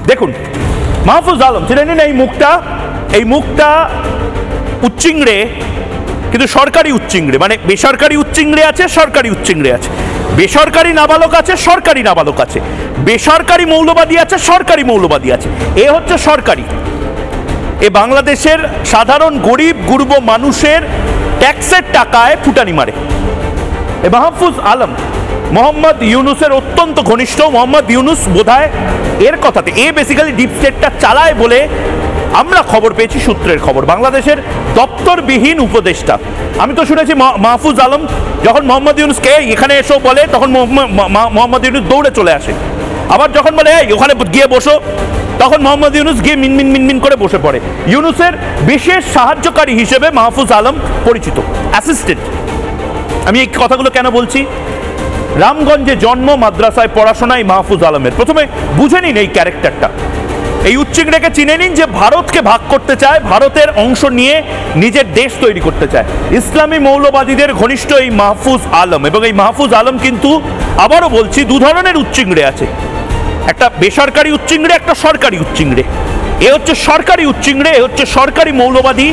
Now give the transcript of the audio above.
দেখুন, মাহফুজ আলম চিনেন এই মুখটা উচ্চিংড়ে, কিন্তু সরকারি উচ্চিংড়ে, মানে বেসরকারি উচ্চিংড়ে আছে, সরকারি উচ্চিংড়ে আছে, বেসরকারি নাবালক আছে, সরকারি নাবালক আছে, বেসরকারি মৌলবাদী আছে, সরকারি মৌলবাদী আছে। এ হচ্ছে সরকারি। এ বাংলাদেশের সাধারণ গরিব গুরব মানুষের ট্যাক্সের টাকায় ফুটানি মারে। এ মাহফুজ আলম মোহাম্মদ ইউনুসের অত্যন্ত ঘনিষ্ঠ। মোহাম্মদ ইউনুস বোধহয় এর কথাতে বেসিক্যালি ডিপ স্টেটটা চালায় বলে আমরা খবর পেয়েছি, সূত্রের খবর, বাংলাদেশের দপ্তরবিহীন উপদেষ্টা। আমি তো শুনেছি মাহফুজ আলম যখন মোহাম্মদ ইউনুসকে এখানে এসো বলে, তখন মোহাম্মদ ইউনুস দৌড়ে চলে আসে। আবার যখন বলে ওখানে গিয়ে বসো, তখন মোহাম্মদ ইউনুস গিয়ে মিনমিন করে বসে পড়ে। ইউনুসের বিশেষ সাহায্যকারী হিসেবে মাহফুজ আলম পরিচিত, অ্যাসিস্ট্যান্ট। আমি এই কথাগুলো কেন বলছি? রামগঞ্জে জন্ম, মাদ্রাসায় পড়াশোনায় মাহফুজ আলমের। প্রথমে বুঝে নিন এই ক্যারেক্টারটা। এই উচ্চিংড়েকে চিনে নিন যে ভারতকে ভাগ করতে চায়, ভারতের অংশ নিয়ে নিজের দেশ তৈরি করতে চায়। ইসলামী মৌলবাদীদের ঘনিষ্ঠ এই মাহফুজ আলম, এবং এই মাহফুজ আলম কিন্তু আবারও বলছি দু ধরনের উচ্চিংড়ে আছে, একটা বেসরকারি উচ্চিংড়ে, একটা সরকারি উচ্চিংড়ে। এ হচ্ছে সরকারি উচ্চিংড়ে, এ হচ্ছে সরকারি মৌলবাদী।